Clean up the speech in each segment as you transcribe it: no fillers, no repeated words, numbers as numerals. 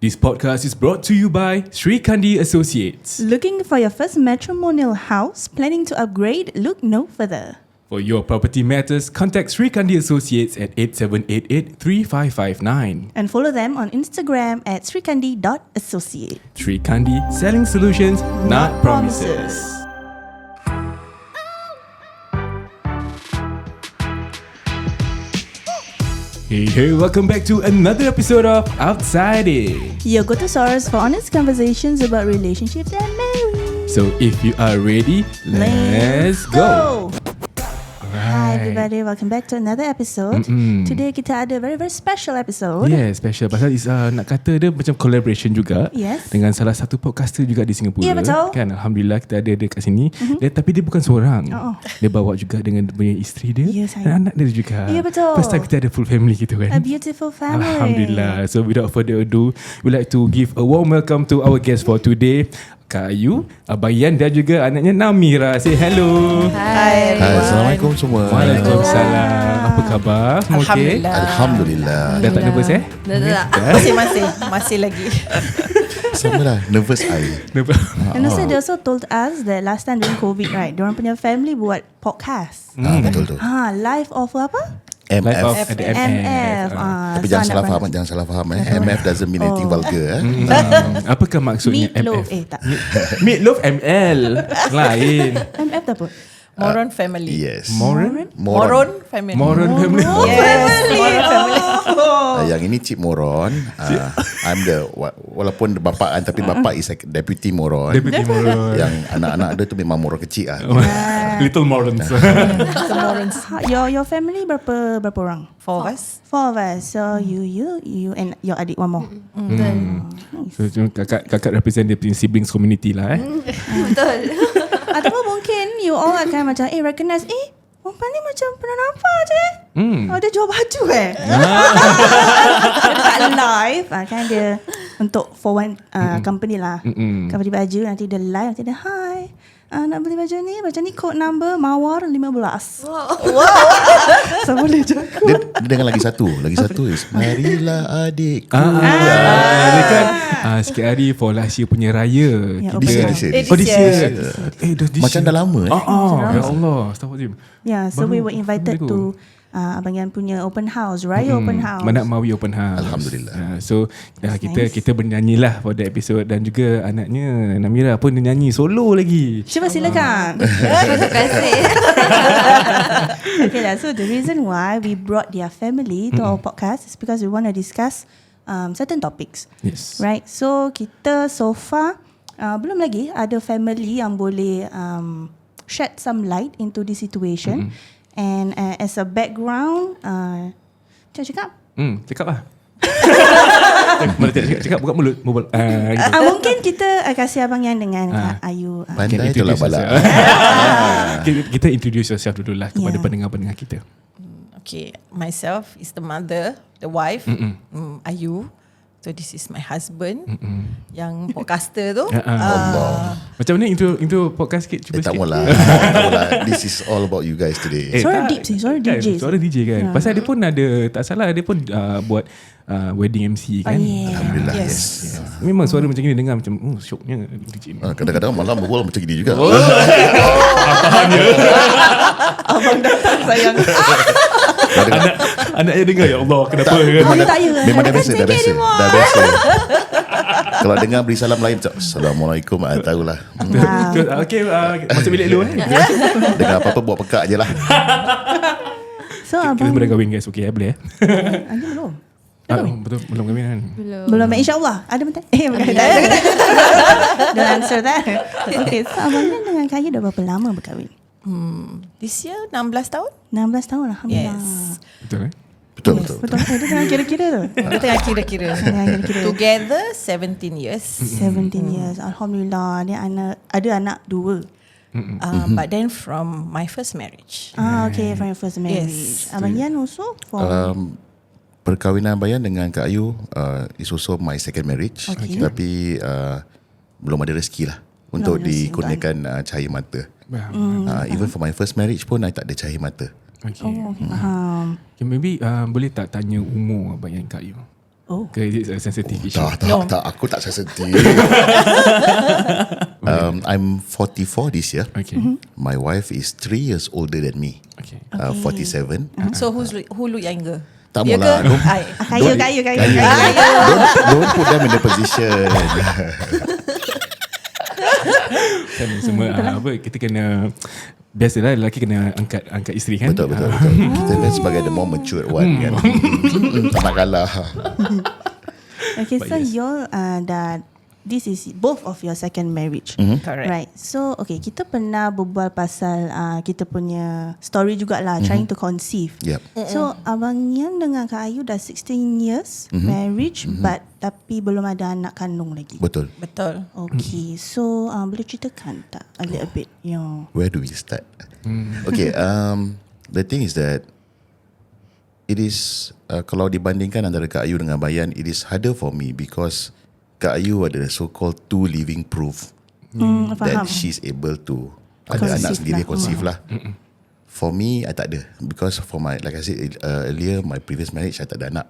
This podcast is brought to you by Sri Kandi Associates. Looking for your first matrimonial house? Planning to upgrade? Look no further. For your property matters, contact Sri Kandi Associates at 8788-3559. And follow them on Instagram at srikandi.associate. Sri Kandi, selling solutions, not promises. Hey, welcome back to another episode of OUTSIDEIN. Your go-to source for honest conversations about relationships and marriage. So if you are ready, let's go. Hi everybody, welcome back to another episode. Today kita ada very special episode. Yeah, special. Pasal nak kata dia macam collaboration juga. Yes. Dengan salah satu podcaster juga di Singapura. Ya, betul. Kan, Alhamdulillah kita ada dia kat sini. Tapi dia bukan seorang. Dia bawa juga dengan dia punya isteri dia. Ya, dan anak dia juga. Ya, betul. First time kita ada full family gitu kan. A beautiful family. Alhamdulillah. So without further ado, we'd like to give a warm welcome to our guest for today, Kak Ayu, Abang Yan dan juga anaknya Namira. Say hello. Hai. Assalamualaikum semua. Waalaikumsalam. Apa khabar? Semua okey? Alhamdulillah. Dah tak nervous Tak. Masih lagi. Sama lah, nervous I. And also they also told us that last time during COVID, right, diorang punya family buat podcast. Betul tu. Live of apa? Life of MF. the MF. Tapi jangan salah faham. MF doesn't mean anything vulgar. Apakah maksudnya Meatloaf. MF? Tak. Meatloaf ML. Lain. MF tak apa. Moron family. Yes. Moron Family. Moron family. Yes, Moron family. Yang ini Cik Moron. I'm the walaupun bapa tapi bapa is like deputy Moron. Deputy Moron. Yang anak-anak dia tu memang Moron kecil lah. Little Morons. Your family berapa orang? 4 of us. 4 of us. So you and your adik one more. So, kakak represent dia punya siblings community lah. Betul. Ataupun mungkin you all akan macam recognize perempuan ni macam pernah nampak je. Dia jual baju dekat live kan dia untuk for one company lah. Company baju, nanti dia live, nanti dia hi, nak beli baju ni code number Mawar 15. Wow. So boleh jaga. Dia dengan lagi satu is marilah adikku. Dia kan sikit hari for last year punya raya. This year. This year. Macam dah lama. Ya Allah, astagfirullahaladzim. Yeah, so we were invited to Abang Yan punya open house, Raya open house. Manak Mawi open house. Alhamdulillah. So kita bernyanyi lah pada episod. Dan juga anaknya Namira pun dia nyanyi solo lagi. Cuba silakan. Terima kasih. Okay lah, so the reason why we brought their family to our podcast is because we want to discuss certain topics. Yes. Right, so kita so far belum lagi ada family yang boleh shed some light into this situation. And as a background, cakap? Cakap lah. Mana tak cakap buka mulut. Gitu. Mungkin kita kasih Abang Yan dengan Kak Ayu. Pandai tu lah balak. Kita introduce yourself dulu lah kepada pendengar-pendengar kita. Okay, myself is the mother, the wife, Ayu. So this is my husband, yang podcaster tu. Allah. Macam mana intro podcast sikit? Cuba Tak sikit. maulah. This is all about you guys today. Suara deep sih, suara DJ. Suara DJ kan. Pasal dia pun ada, tak salah dia pun buat wedding MC kan. Alhamdulillah. Yes. Memang suara macam ni dengar macam syoknya DJ ni. Kadang-kadang malam berbual macam gini juga. Abang datang sayang. Anaknya dengar, ya Allah kenapa Memang tak ya. memang dah biasa. Kalau dengar beri salam lain macam Assalamualaikum, tahulah. Okay, masuk bilik dulu Dengar apa-apa buat pekak je lah. So Kita Abang boleh kahwin guys. Okay boleh Anda belum? betul belum kahwin kan. Belum, insyaAllah. Ada bentar. Bukan. Don't answer that. Okay, so Abang Yan dengan Kak Ayu dah berapa lama berkahwin? This year 16 tahun? 16 tahun, Alhamdulillah. Yes. Betul Betul. Betul. Dia tengah kira-kira tu. Kita tengah kira-kira. Together 17 years. 17 years. Alhamdulillah. Dia ada anak 2. But then from my first marriage. Okay, from your first marriage. Yes. Abang Yan also from Perkahwinan Abang Yan dengan Kak Ayu is also my second marriage. Okay. Tapi belum ada rezeki lah untuk dikurniakan cahaya mata. Even for my first marriage pun I tak ada cahaya mata. Okay. faham. Okay, maybe boleh tak tanya umur Abang Yan Kak Ayu? Oh. Ke is it a sensitive issue? Tak, aku tak sensitif. I'm 44 this year. Okay. My wife is 3 years older than me. Okay. 47. So who look younger? Tak Dia maulah. ke? Don't- Kayu. Don't put them in the position. Kan semua kita kena, biasalah lelaki kena angkat isteri kan. Betul. Kita kan sebagai the more mature one kan. Tak nak kalah. Okay, But so yes. y'all this is both of your second marriage. Correct. Right. So okay, kita pernah berbual pasal kita punya story jugalah, trying to conceive. Yep. So Abang Yan dengan Kak Ayu dah 16 years marriage, but tapi belum ada anak kandung lagi. Betul. Betul. Okay, so boleh ceritakan tak a little bit your Where do we start? Okay, the thing is that it is kalau dibandingkan antara Kak Ayu dengan Bayan, it is harder for me because Kak Ayu ada so-called 2 living proof that faham. she's able to ada Conceive anak sendiri, lah. conceive lah. For me, I tak ada because for my, like I said earlier, my previous marriage I tak ada anak.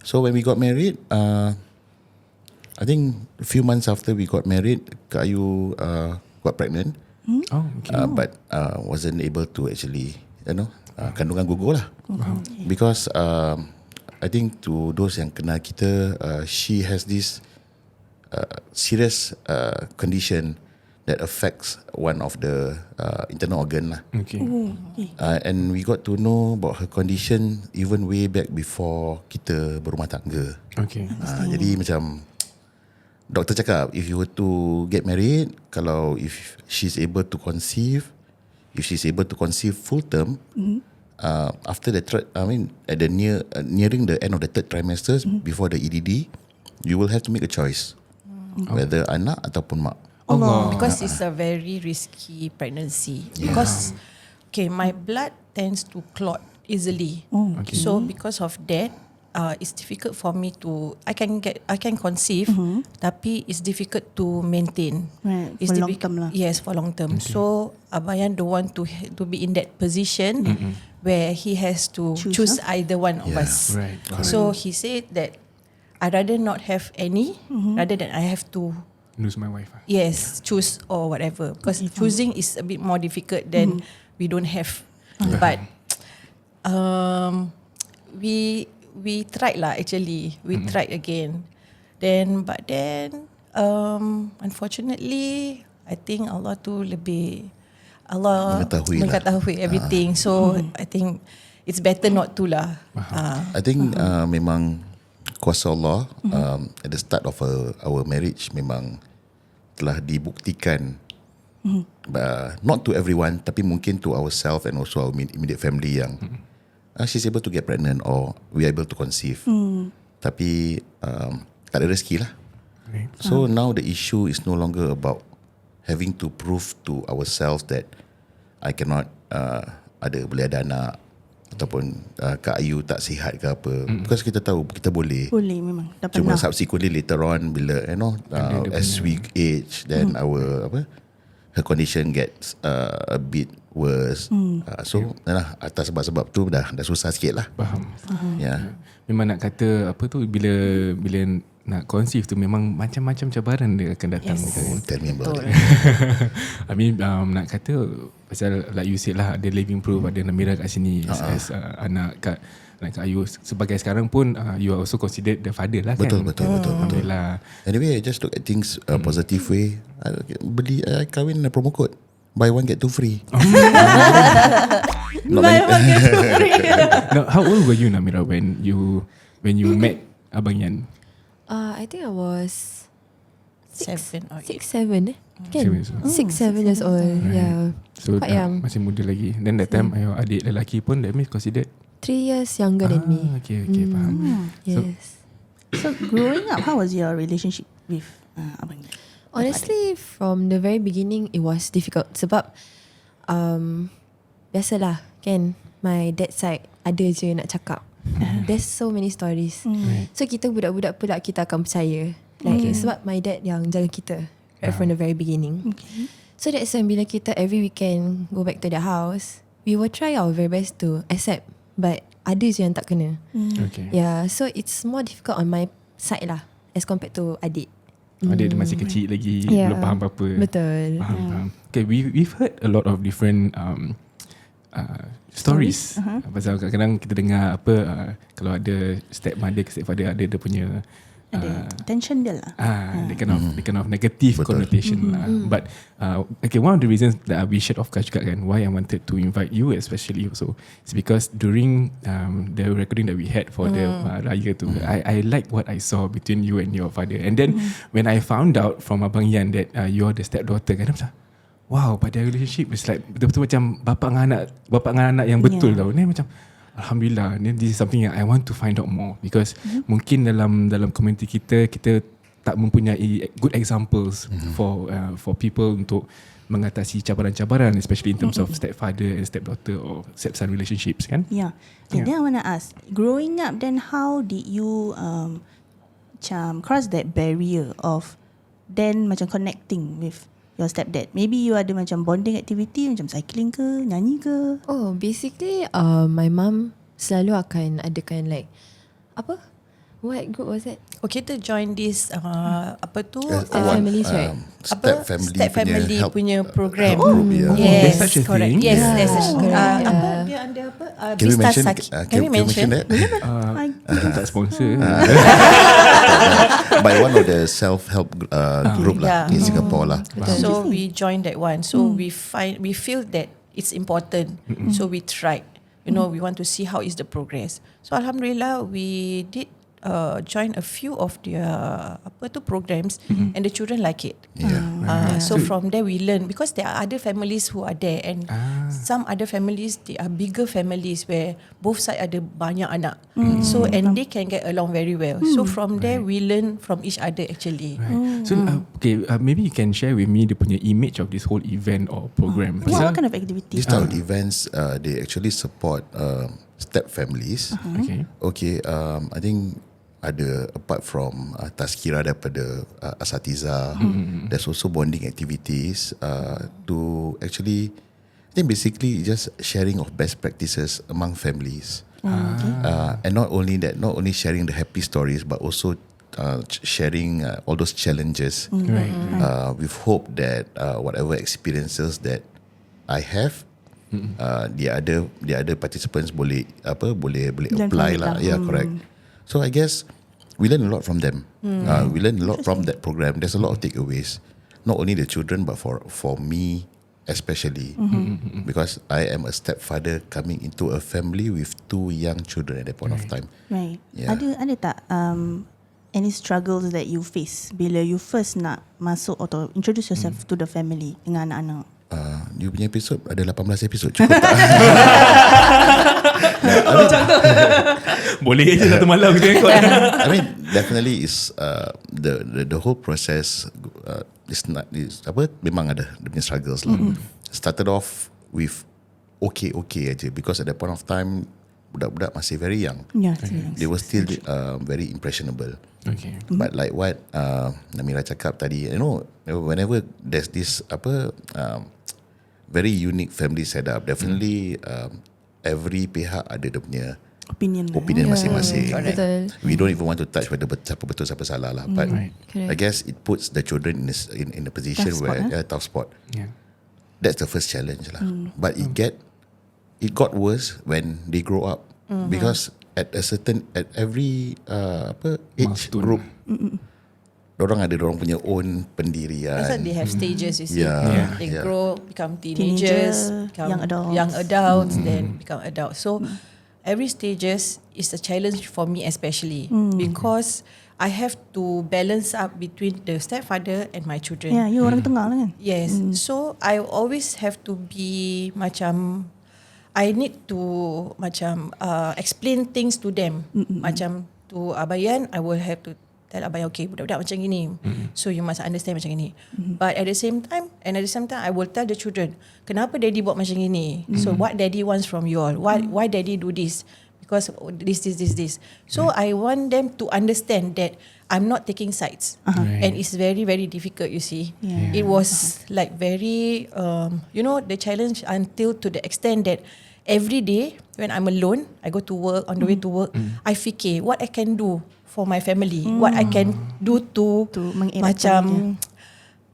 So when we got married, I think a few months after we got married, Kak Ayu got pregnant. Oh, okay. But wasn't able to actually, kandungan gugur lah. Because I think to those yang kenal kita, she has this serious condition that affects one of the internal organ lah. Okay. And we got to know about her condition even way back before kita berumah tangga. Okay. Jadi macam doktor cakap, if you were to get married, kalau if she's able to conceive full term, after the third, at the nearing the end of the third trimester, before the EDD, you will have to make a choice whether anak ataupun mak. Allah. Because it's a very risky pregnancy. Because my blood tends to clot easily. Okay. So because of that, it's difficult for me to I can conceive, tapi it's difficult to maintain. Right, It's for long term lah. Yes, for long term. So Abayan don't want to be in that position where he has to choose either one of us. Right. So he said that I'd rather not have any rather than I have to Lose my wife. yes choose or whatever, because choosing is a bit more difficult than we don't have. But we tried lah, actually we tried again, but then unfortunately I think Allah tu lebih mengetahui everything. So I think it's better not to lah. I think memang kuasa Allah at the start of our marriage memang telah dibuktikan, not to everyone tapi mungkin to ourselves and also our immediate family yang she's able to get pregnant or we are able to conceive. Tapi tak ada rezeki lah. So now the issue is no longer about having to prove to ourselves that I cannot boleh ada anak ataupun Kak Ayu tak sihat ke apa. Because kita tahu kita boleh. Boleh memang. Dah Cuma pernah. subsequently later on bila as we age, then her condition gets a bit worse. So atas sebab-sebab tu dah susah sikit lah. Faham. Yeah. Memang nak kata apa tu, bila nak conceive tu memang macam-macam cabaran dia akan datang. Yes. Tell me about it. I mean nak kata pasal like you said lah, ada living proof, ada Namira kat sini as anak Kak Ayu. Sebagai sekarang pun you are also considered the father lah. Betul. Alhamdulillah. Anyway, I just look at things positive way. I kahwin promo code buy one get two free. Now, how old were you, Namira, when you met Abang Yan? I think I was 7 or 8. 6, 7 kan? 7 6, 7 years old. Yeah. So Quite young. masih muda lagi. Then that time your adik lelaki pun that means considered 3 years younger than me. Okay, faham. Yes. So growing up, how was your relationship with Abang Yan? Honestly, from the very beginning, it was difficult. Sebab biasalah kan, my dad side ada je nak cakap. There's so many stories. So kita budak-budak pula kita akan percaya. Like sebab my dad yang jaga kita right from the very beginning. So that's when bila kita every weekend go back to the house, we will try our very best to accept. But ada je yang tak kena. Okay. Yeah, so it's more difficult on my side lah as compared to adik. Adik dia masih kecil lagi, Yeah. belum faham apa-apa. Betul. Faham. Okay, we've heard a lot of different stories. Pasal kadang-kadang kita dengar apa kalau ada stepmother ke stepfather ada dia punya Ada tension dia lah. the kind of negative connotation lah. But okay, one of the reasons that we shared off juga kan, why I wanted to invite you especially also, is because during the recording that we had for the raya tu, I like what I saw between you and your father. And then when I found out from Abang Yan that you're the stepdaughter, kan macam wow, pada relationship is like betul-betul macam bapa dengan anak yang betul tau. Ni macam alhamdulillah, this is something yang I want to find out more, because mungkin dalam community kita tak mempunyai good examples for people untuk mengatasi cabaran-cabaran, especially in terms of stepfather and stepdaughter or stepson relationships kan. Yeah. Okay, then I want to ask, growing up, then how did you macam cross that barrier of then macam connecting with your stepdad? Maybe you ada macam bonding activity macam cycling ke, nyanyi ke? Oh, basically my mum selalu akan adakan like apa? What group was that? Okay, kita join this apa tu? Families, right? Stepfamily punya program. There's Yes, such a correct. thing? Yes, Yeah, there's correct. apa dia under apa? Can we Vista mention? Saki. Can we mention that? Tak sponsor. By one of the self-help group lah Yeah. in Singapore lah. So we joined that one. So we feel that it's important. So we tried. You know, we want to see how is the progress. So alhamdulillah, we did join a few of their programs, and the children like it. So from there we learn, because there are other families who are there, and some other families, they are bigger families where both side ada banyak anak. So and they can get along very well. So from there we learn from each other actually. Right. So okay, maybe you can share with me the punya image of this whole event or program. What kind of activity? This type of events, they actually support step families. Okay, I think ada, apart from tazkirah daripada asatiza, there's also bonding activities to actually, I think basically just sharing of best practices among families. And not only that, not only sharing the happy stories, but also sharing all those challenges. With hope that whatever experiences that I have, the other participants boleh apply lah. Yeah, correct. So I guess we learn a lot from them. We learn a lot from that program. There's a lot of takeaways, not only the children, but for me especially, because I am a stepfather coming into a family with 2 young children at that point of time. Right. Yeah. Ada tak any struggles that you face bila you first nak masuk atau introduce yourself to the family dengan anak-anak? You punya episod ada 18 episod, cukup tak? Boleh je satu malam kita record. I mean, definitely is the whole process is memang ada dia punya struggles lah. Started off with okay aja, because at that point of time budak-budak masih very young. Yeah, They were still very impressionable. Okay. But like what Namira cakap tadi, you know, whenever there's this very unique family setup, definitely every pihak ada dia punya opinion masing-masing. Betul. We don't even want to touch whether siapa betul siapa salah lah. But I guess it puts the children in a position where tough spot. Yeah. That's the first challenge lah. But it got worse when they grow up, because at every age Milestone. group, dorang ada dorang punya own pendirian. That's why they have stages, you see. Yeah. They Yeah. grow, become teenagers, become young adults, then become adults. So every stages is a challenge for me especially, because I have to balance up between the stepfather and my children. Yeah, you orang tengah lah kan? Yes. So I always have to be macam, I need to macam explain things to them. Macam to Abayan, I will have to tell Abayan, okay, budak-budak macam gini. So you must understand macam gini. But at the same time, I will tell the children, kenapa daddy buat macam gini? So what daddy wants from you all? Why daddy do this? Because this. So I want them to understand that I'm not taking sides. And it's very, very difficult, you see. It was like very, the challenge until to the extent that every day when I'm alone, I go to work, on the way to work, I fikir what I can do for my family, what I can do to mengelakkan macam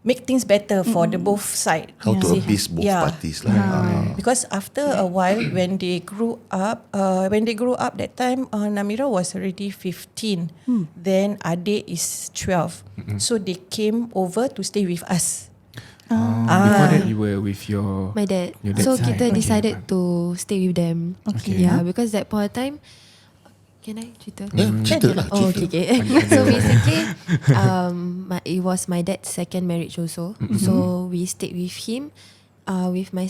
make things better for the both side. How to See? appease both parties lah. Because after a while, when they grew up, that time Namira was already 15. Then adik is 12. So they came over to stay with us. Before that you were with your My dad. your dad's So side. kita Okay. decided to stay with them. Okay. Yeah, because that point of time, can I cerita? Cerita lah. Oh, cerita. okay. So basically, it was my dad's second marriage also. So we stayed with him, with my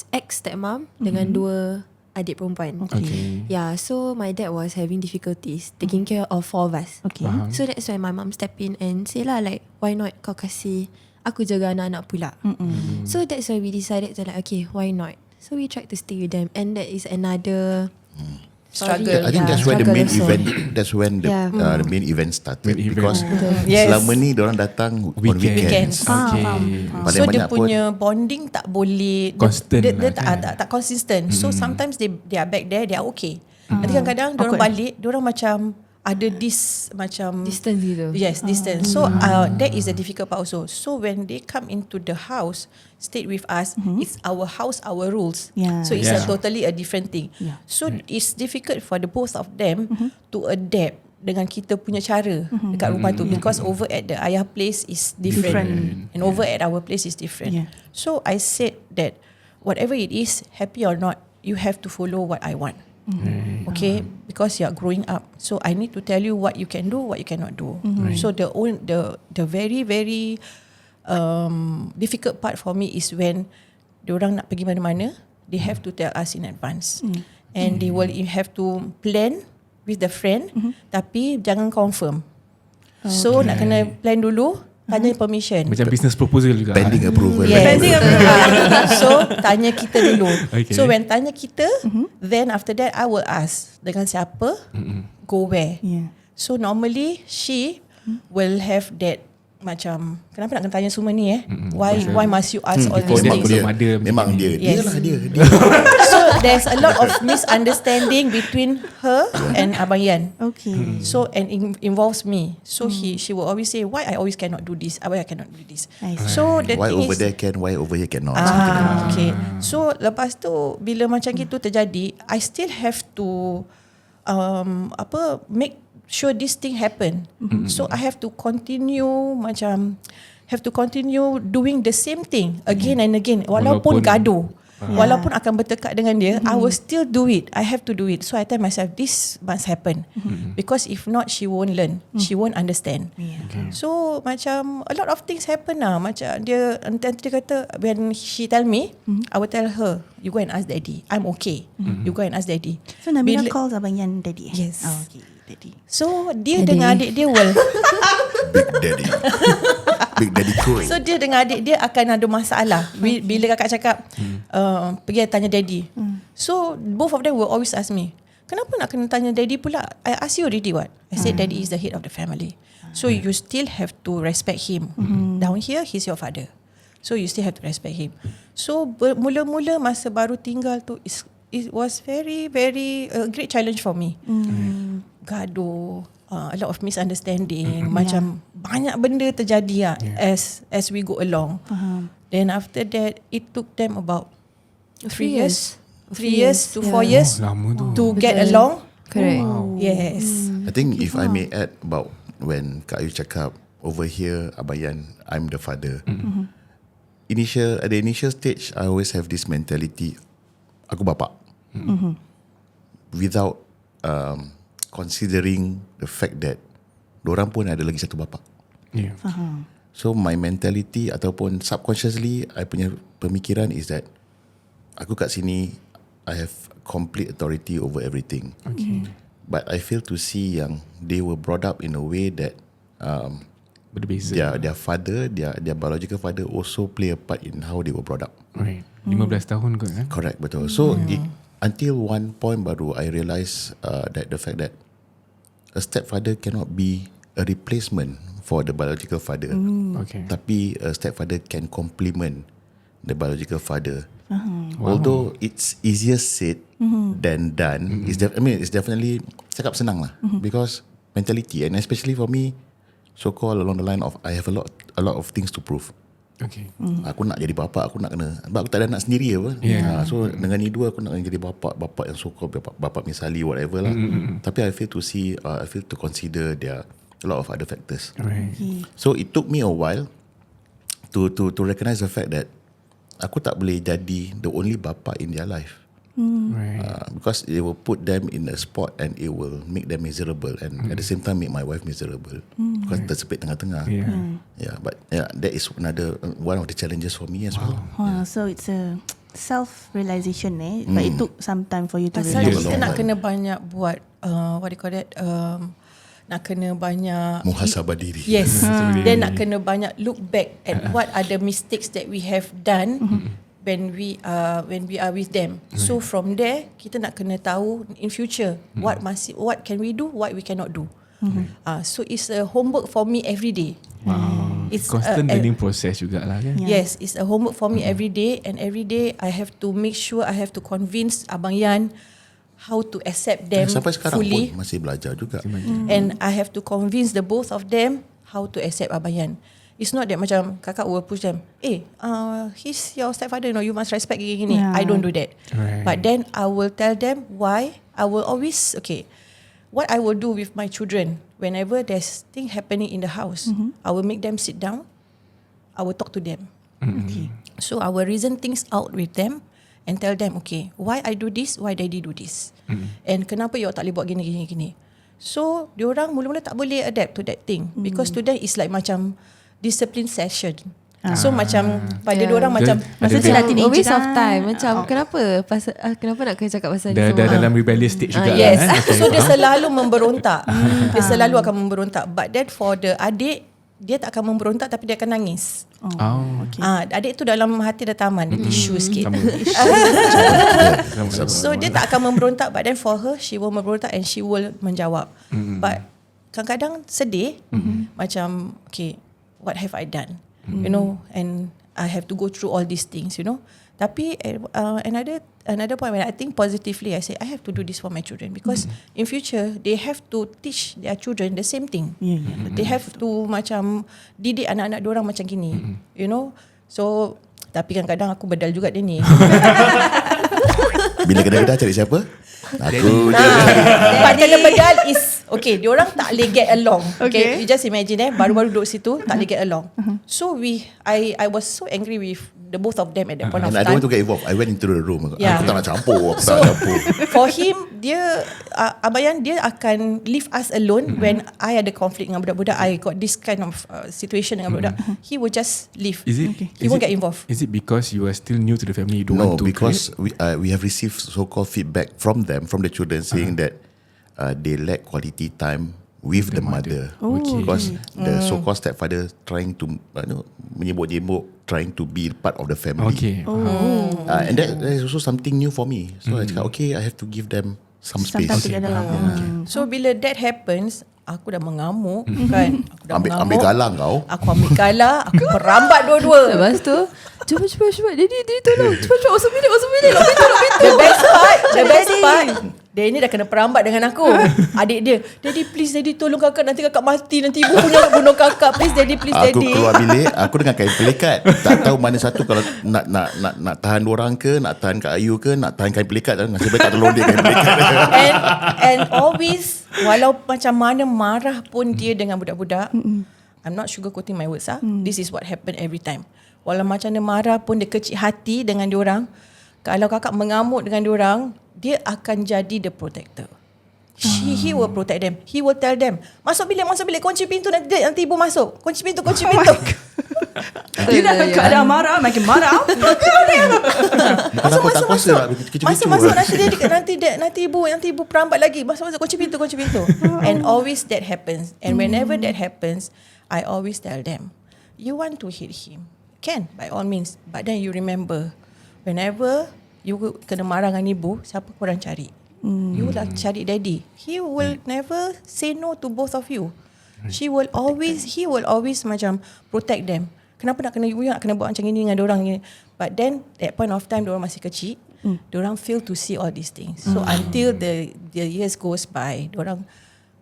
ex-stepmom dengan 2 adik perempuan. Okay. Yeah, so my dad was having difficulties taking care of 4 of us. Okay. So that's why my mum step in and say lah, like, why not kau kasih aku jaga anak-anak pula. So that's why we decided to like, okay, why not? So we tried to stay with them, and that is another Struggle. I think Yeah, that's where the struggle main also. event. That's when the main event started. Main event. Because Yes. selama ni diorang datang on weekends. Okay. So Paling dia banyak pun punya bonding tak boleh Constant dia lah, kan? tak consistent. So sometimes they are back there, they are okay. Nanti kadang-kadang diorang balik, diorang macam ada this macam distance gitu. Yes, distance. So that is the difficult part also. So when they come into the house, stay with us, it's our house, our rules. Yeah. So it's Yeah. totally a different thing. Yeah. So it's difficult for the both of them to adapt dengan kita punya cara dekat rumah tu, because over at the ayah place is different, and over at our place is different. Yeah. So I said that whatever it is, happy or not, you have to follow what I want. Okay, because you are growing up, so I need to tell you what you can do, what you cannot do. So the very very difficult part for me is when diorang nak pergi mana-mana, they have to tell us in advance, and they will have to plan with the friend, tapi jangan confirm. So nak kena plan dulu, tanya permission. Macam business proposal juga. Pending approval. Yes. So tanya kita dulu. Okay. So when tanya kita, then after that I will ask dengan siapa, go where. Yeah. So normally she will have that macam, kenapa nak kena tanya semua ni why must you ask all Before these that things? belum ada. Memang dia. Yes. Dia. So there's a lot of misunderstanding between her and Abang Yan. Okay. So and it involves me. So she will always say, why I always cannot do this, why I cannot do this. I see. So the Why thing over is, there can, why over here cannot. okay. So lepas tu bila macam gitu terjadi, I still have to make sure this thing happen. So I have to continue doing the same thing again and again, walaupun gaduh. Walaupun akan bertekak dengan dia, I will still do it. I have to do it. So I tell myself, this must happen. Because if not, she won't learn. She won't understand. So macam a lot of things happen lah. Macam dia kata, when she tell me, I will tell her, you go and ask daddy. I'm okay. You go and ask daddy. So Namira calls Abang Yan daddy. Yes. Oh, okay, daddy. So dia Daddy. dengan adik dia will Big Daddy. Big Daddy Cool. So dia dengan adik dia akan ada masalah. Bila kakak cakap pergi tanya daddy. So both of them will always ask me, kenapa nak kena tanya daddy pula? I ask you already what? I said daddy is the head of the family. So you still have to respect him. Down here he's your father. So you still have to respect him. So mula-mula masa baru tinggal tu, it was very very great challenge for me. Gaduh, a lot of misunderstanding, macam banyak benda terjadi lah as we go along. Then after that, it took them about 3 years. 3 years to 4 years lama tu. to get along. Correct. Yes. I think if I may add about when Kak Ayu cakap over here, Abang Yan, I'm the father. At the initial stage, I always have this mentality, aku bapak. Without considering the fact that dorang pun ada lagi satu bapak. Yeah. So my mentality ataupun subconsciously, I punya pemikiran is that aku kat sini, I have complete authority over everything. Okay. But I fail to see yang they were brought up in a way that Berbeza. their father, their biological father also play a part in how they were brought up. Right. 15 tahun kot kan? Correct, betul. So until one point baru I realise that the fact that a stepfather cannot be a replacement for the biological father. Okay. Tapi a stepfather can complement the biological father. Although it's easier said than done, it's definitely cakap senang lah, because mentality, and especially for me, so called along the line of I have a lot of things to prove. Okay. Aku nak jadi bapa, aku nak kena, sebab aku tak ada anak sendiri apa. So dengan ni dua aku nak jadi bapa yang so called bapa misali whatever lah. Tapi I feel to consider there are a lot of other factors. Right. So it took me a while to recognize the fact that aku tak boleh jadi the only bapa in their life. Right. Because it will put them in a spot and it will make them miserable, and at the same time make my wife miserable because tersepit tengah-tengah. But that is another one of the challenges for me as well. So it's a self-realization but it took some time for you to Pasal realize. kita nak kena banyak buat what do you call that, nak kena banyak Muhasabah diri. Yes. Then nak kena banyak look back at what are the mistakes that we have done when we are with them. So from there kita nak kena tahu in future what can we do, what we cannot do. So it's a homework for me every day. It's constant learning process jugalah kan. Yes, it's a homework for me every day, and every day I have to make sure I have to convince Abang Yan how to accept them Sampai sekarang fully, pun masih belajar juga. and I have to convince the both of them how to accept Abang Yan. It's not that macam kakak will push them, he's your stepfather, you must respect gini. I don't do that. Right. But then I will tell them why. I will always, what I will do with my children, whenever there's thing happening in the house, I will make them sit down, I will talk to them. So I will reason things out with them and tell them, why I do this, why daddy do this, and kenapa you tak boleh buat gini. So diorang mula-mula tak boleh adapt to that thing, because to them it's like macam discipline session. So macam pada diorang macam masa tu lah teenager waste of kan. time. Macam kenapa nak kena cakap pasal ni Dah semua? dalam rebellious stage juga yes. lah. So dia selalu memberontak. Dia selalu akan memberontak. But then for the adik, dia tak akan memberontak tapi dia akan nangis. Adik tu dalam hati dah taman, dia tisu sikit. So dia tak akan memberontak, but then for her, she will memberontak and she will menjawab. But kadang-kadang sedih, macam what have I done? And I have to go through all these things, Tapi another point, when I think positively, I say I have to do this for my children, because in future they have to teach their children the same thing. They have to macam didik anak-anak diorang macam gini, So tapi kadang-kadang aku bedal juga dia ni. Bila kena cari siapa? Aku But kena bedal is diorang tak boleh get along. You just imagine baru-baru duduk situ tak boleh get along. So I was so angry with the both of them at that point of and time. I don't want to get involved. I went into the room. Aku tak nak campur. For him, dia Abayan, dia akan leave us alone when I ada conflict dengan budak-budak. I got this kind of situation dengan budak. He will just leave. He won't get involved. Is it because you are still new to the family? You don't want to because we have received so-called feedback from them, from the children, saying that they lack quality time with the mother. Because the so-called stepfather trying to menyebut-nyebut, trying to be part of the family. And that is also something new for me. So I cakap, I have to give them some space. So bila that happens, aku dah mengamuk kan. Aku dah ambil galang kau. Aku ambil galah, aku perambat dua-dua. Lepas tu cepat Daddy tolong, cepat masuk bilik The best part, dia ni dah kena perambat dengan aku. Adik dia, Daddy please Daddy tolong kakak, nanti kakak mati, nanti ibu punya bunuh kakak, please Daddy. Aku keluar bilik, aku dengan kain pelikat. Tak tahu mana satu, kalau nak tahan dorang ke, nak tahan Kak Ayu ke, nak tahan kain pelikat. Nasib baik tak tolong dia kain pelikat. And always, walau macam mana marah pun dia dengan budak-budak, I'm not sugarcoating my words. This is what happen every time. Walau macam mana marah pun, dia kecil hati dengan diorang. Kalau kakak mengamuk dengan diorang, dia akan jadi the protector. He will protect them. He will tell them, masuk bilik, kunci pintu, nanti ibu masuk. Kunci pintu. Dia dah keadaan marah, makin marah. Masuk. Nanti ibu perambat lagi. Masuk, kunci pintu. And always that happens. And whenever that happens, I always tell them, you want to hit him, can, by all means. But then you remember, whenever you kena marah dengan ibu, siapa korang cari? You lah cari daddy. He will never say no to both of you. He will always macam protect them. kenapa nak kena buat macam ini dengan diorang ni. But then that point of time diorang masih kecil, diorang fail to see all these things. So until the years goes by, diorang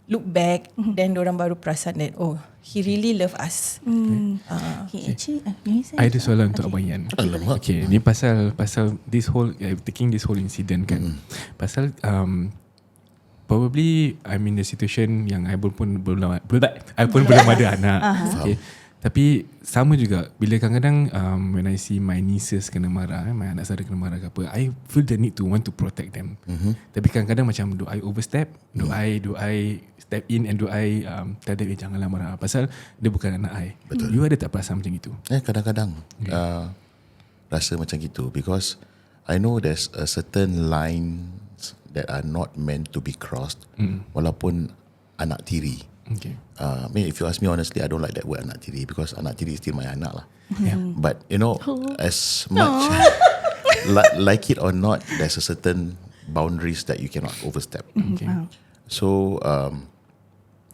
look back, then diorang baru perasan that he really love us. I ada soalan untuk Abang Yan. Okay, ni pasal this whole taking this whole incident kan. Pasal probably I'm in the situation yang I pun belum ada anak. Okay. Tapi sama juga bila kadang-kadang when I see my nieces kena marah, my anak saudara kena marah ke apa, I feel the need to want to protect them. Tapi kadang-kadang macam do I overstep? Do I step in and do I tell them janganlah marah pasal dia bukan anak I. Betul. You ada tak perasaan macam itu? Kadang-kadang rasa macam gitu because I know there's a certain lines that are not meant to be crossed walaupun anak tiri. Okay. I mean, if you ask me honestly, I don't like that word anak tiri because anak tiri is still my anak lah. But you know, as much like it or not, there's a certain boundaries that you cannot overstep. Okay. So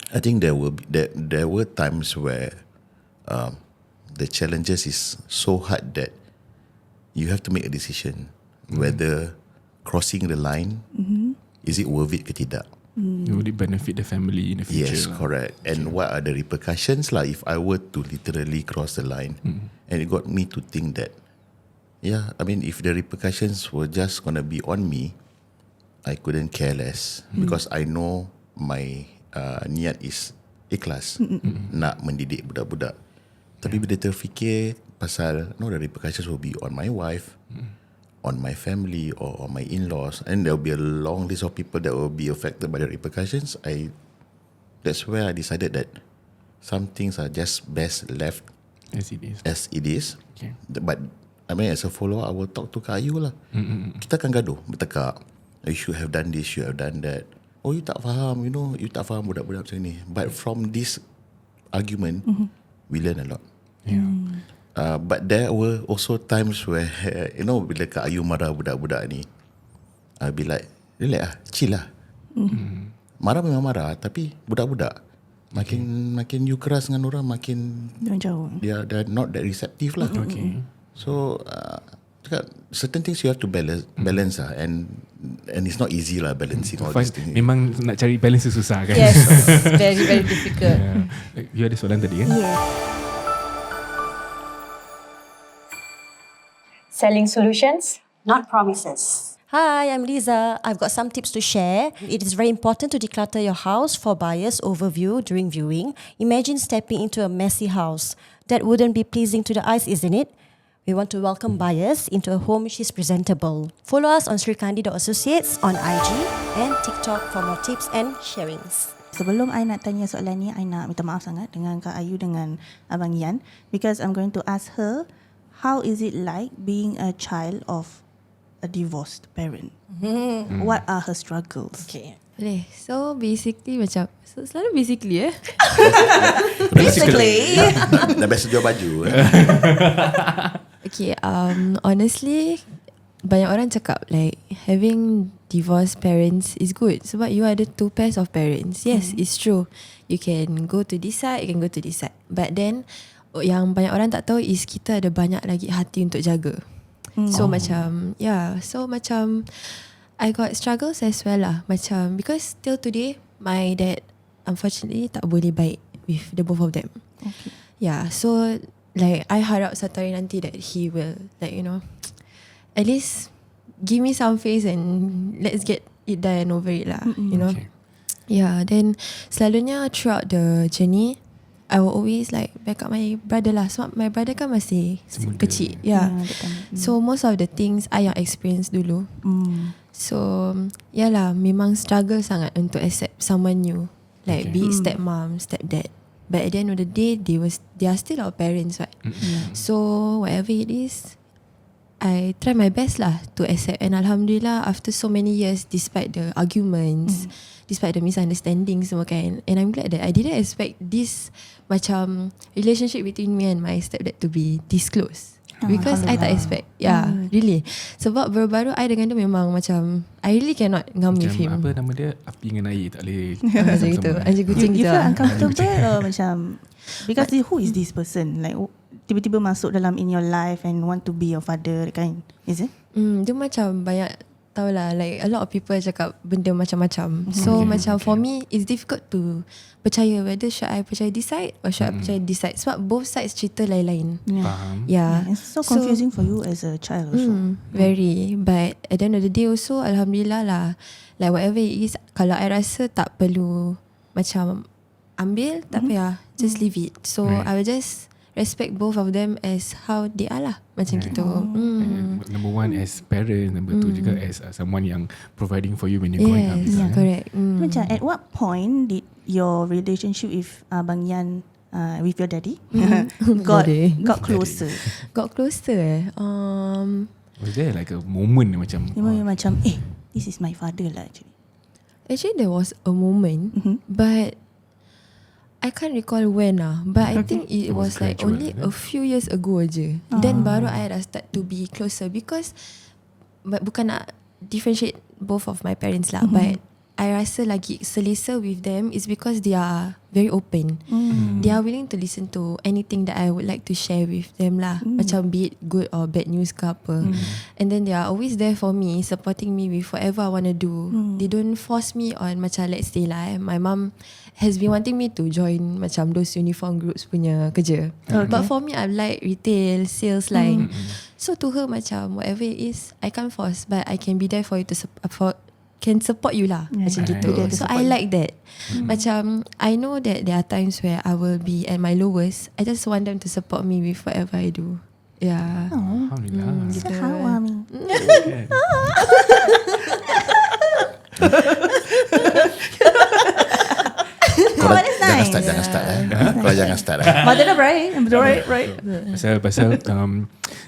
I think there were times where the challenges is so hard that you have to make a decision whether crossing the line is it worth it ke tidak. Would it benefit the family in the future? Yes, correct. And what are the repercussions lah if I were to literally cross the line? And it got me to think that, I mean, if the repercussions were just gonna be on me, I couldn't care less because I know my niat is ikhlas nak mendidik budak-budak. Tapi bila terfikir pasal the repercussions will be on my wife, on my family or on my in-laws, and there will be a long list of people that will be affected by the repercussions. That's where I decided that some things are just best left as it is. Okay. But I mean, as a follower, I will talk to Kak Ayu lah. Kita akan gaduh, bertekak. You should have done this, you have done that. Oh, you tak faham, you tak faham budak-budak macam ni. But from this argument, we learn a lot. But there were also times where bila Kak Ayu marah budak-budak ni, I'll be like, relax lah, chill lah. Marah memang marah, tapi budak-budak makin you keras dengan orang, makin jauh. They're not that receptive lah. Okay. So certain things you have to balance lah, and it's not easy lah balancing all these things. Memang nak cari balance susah kan. Yes, very very difficult. You ada soalan tadi kan? Yes. Selling solutions, not promises. Hi, I'm Liza. I've got some tips to share. It is very important to declutter your house for buyers' overview during viewing. Imagine stepping into a messy house. That wouldn't be pleasing to the eyes, isn't it? We want to welcome buyers into a home which is presentable. Follow us on Sri Kandi Associates on IG and TikTok for more tips and sharings. Sebelum I nak tanya soalan ni, I nak minta maaf sangat dengan Kak Ayu dengan Abang Yan because I'm going to ask her, how is it like being a child of a divorced parent? What are her struggles? Okay. Boleh. So basically macam selalu basically Basically. Dah biasa jual baju. Okay, honestly banyak orang cakap like having divorced parents is good sebab you ada two pairs of parents. Yes, it's true. You can go to this side, you can go to this side. But then yang banyak orang tak tahu is kita ada banyak lagi hati untuk jaga. So macam I got struggles as well lah. Macam because till today my dad unfortunately tak boleh baik with the both of them. Okay. Yeah, so like I harap satu hari nanti that he will like at least give me some face and let's get it done over it lah. Okay. Yeah, then selalunya throughout the journey I will always like back up my brother lah. Sebab my brother kan masih kecil. Yeah. So most of the things I yang experience dulu. So yalah, memang struggle sangat untuk accept someone new. Like be it stepmom, stepdad. But at the end of the day, they are still our parents, right? So whatever it is, I try my best lah to accept. And Alhamdulillah, after so many years, despite the arguments, despite the misunderstandings semua kan, and I'm glad that I didn't expect this macam relationship between me and my stepdad to be this close. Because I tak expect. Yeah, really. Sebab baru-baru I dengan dia memang macam I really cannot ngam with him. Apa nama dia? Api dengan air tak boleh. Macam gitu. Anjing kucing You gitu feel lah. uncomfortable or macam because who is this person? Like tiba-tiba masuk dalam in your life and want to be your father kind, is it? Dia macam banyak tahulah, like a lot of people cakap benda macam-macam. So macam for me it's difficult to percaya whether should I percaya this side or should I percaya this side, sebab both sides cerita lain-lain. Faham. Yeah. It's so confusing for you as a child also. Very. But at the end of the day also, alhamdulillah lah, like whatever it is, kalau I rasa tak perlu macam ambil, tak payah, just leave it. So Right. I will just respect both of them as how they are lah, macam gitu. Number one as parent, number two juga as someone yang providing for you when you're growing up. Yes, correct. Macam at what point did your relationship with Abang Yan with your daddy got closer? Got closer Was there like a moment macam Macam this is my father lah actually. Actually there was a moment, but I can't recall when lah. But I think it was like gradual, only a few years ago je. Then baru I dah start to be closer, because bukan nak differentiate both of my parents lah, but I rasa lagi selesa with them is because they are very open. They are willing to listen to anything that I would like to share with them lah. Macam be it good or bad news ke apa. And then they are always there for me, supporting me with whatever I want to do. They don't force me on, macam let's say lah, my mum has been wanting me to join macam those uniform groups punya kerja. But for me, I like retail, sales line. So to her macam whatever it is, I can't force, but I can be there for you to can support you lah, macam gitu. So I like that. Macam I know that there are times where I will be at my lowest. I just want them to support me with whatever I do. Yeah. Alhamdulillah. So how Jangan start Kalau jangan start Mother dah right. Pasal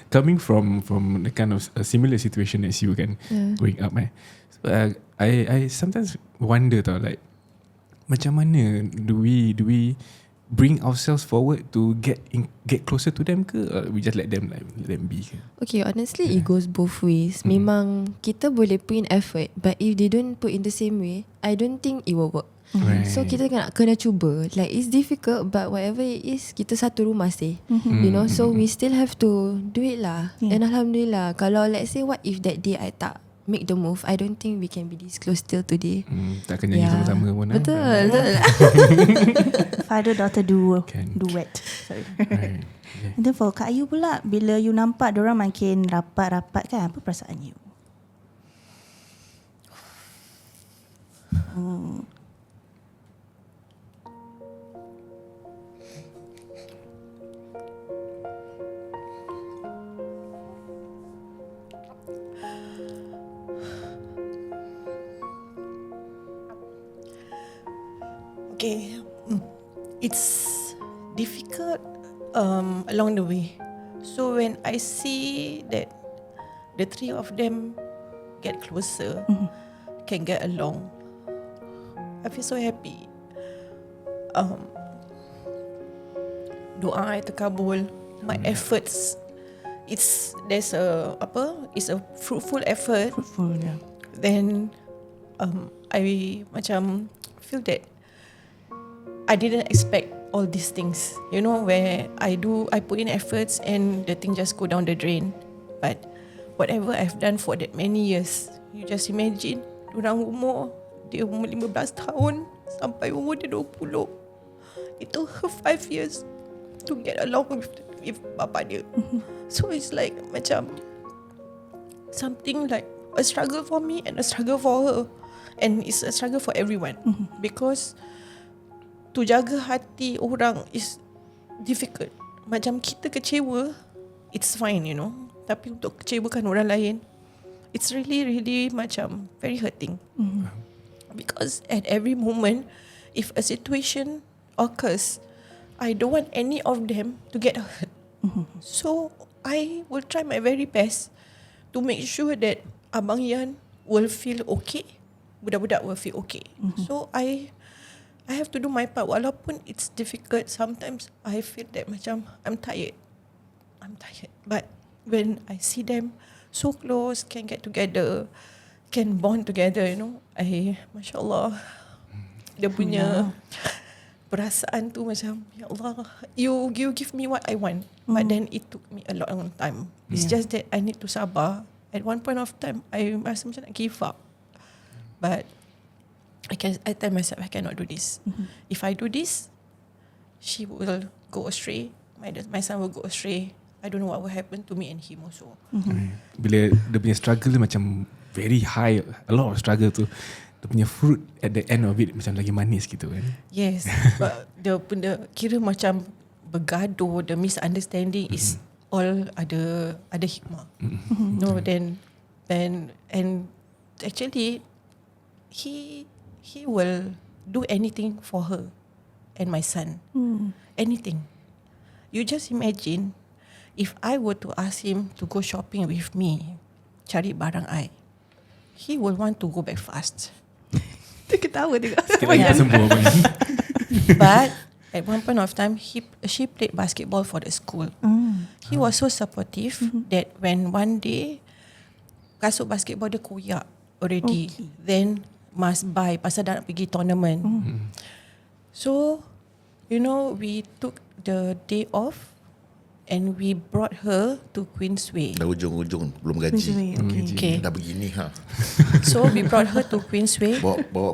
coming from the kind of a similar situation as you kan, growing up I sometimes wonder tau, like macam mana do we bring ourselves forward to get closer to them ke, or we just let them be ke? Okay, honestly it goes both ways. Memang kita boleh put in effort, but if they don't put in the same way, I don't think it will work. Right. So kita kena cuba. Like it's difficult, but whatever it is, kita satu rumah sih. You know, so we still have to do it lah. And alhamdulillah, kalau let's say what if that day I tak make the move, I don't think we can be this close till today. Takkan nyanyi sama-sama pun. Betul. Father-daughter duet. Sorry. Right. Yeah. And then for Kak Ayu pula, bila you nampak diorang makin rapat-rapat kan, apa perasaan you? Okay, it's difficult along the way. So when I see that the three of them get closer, can get along, I feel so happy. Doa I terkabul, my efforts, it's a fruitful effort. Fruitful, yeah. Then I macam feel that I didn't expect all these things, you know, where I put in efforts and the thing just go down the drain. But whatever I've done for that many years, you just imagine, dia umur 15 tahun sampai umur dia 20. It took her 5 years to get along with bapa dia. So it's like macam something like a struggle for me and a struggle for her, and it's a struggle for everyone, because to jaga hati orang is difficult. Macam kita kecewa, it's fine, you know. Tapi untuk kecewakan orang lain, it's really, really macam very hurting. Because at every moment, if a situation occurs, I don't want any of them to get hurt. So I will try my very best to make sure that Abang Yan will feel okay, budak-budak will feel okay. So I have to do my part. Walaupun it's difficult, sometimes I feel that macam I'm tired. But when I see them so close, can get together, can bond together, you know, masyaAllah, dia punya perasaan tu macam, ya Allah, you give me what I want. But then it took me a lot of time. It's just that I need to sabar. At one point of time, I rasa macam nak give up. But I tell myself I cannot do this. If I do this, she will go astray. My son will go astray. I don't know what will happen to me and him also. Bila dia punya struggle dia macam very high, a lot of struggle tu, dia punya fruit at the end of it macam lagi manis gitu kan. Yes, but the kira macam bergaduh, the misunderstanding is all ada hikmah. No, then and actually he will do anything for her and my son. Anything. You just imagine if I were to ask him to go shopping with me, cari barang I, he will want to go back fast. Dia ketawa juga. Sikit lagi tak sembuh abang. But at one point of time, she played basketball for the school. He was so supportive that when one day kasut basketball dia koyak already, then must buy pasal dah nak pergi tournament. So, we took the day off and we brought her to Queensway. Dah ujung-ujung belum gaji. Okay. Dah begini So we brought her to Queensway. Bawa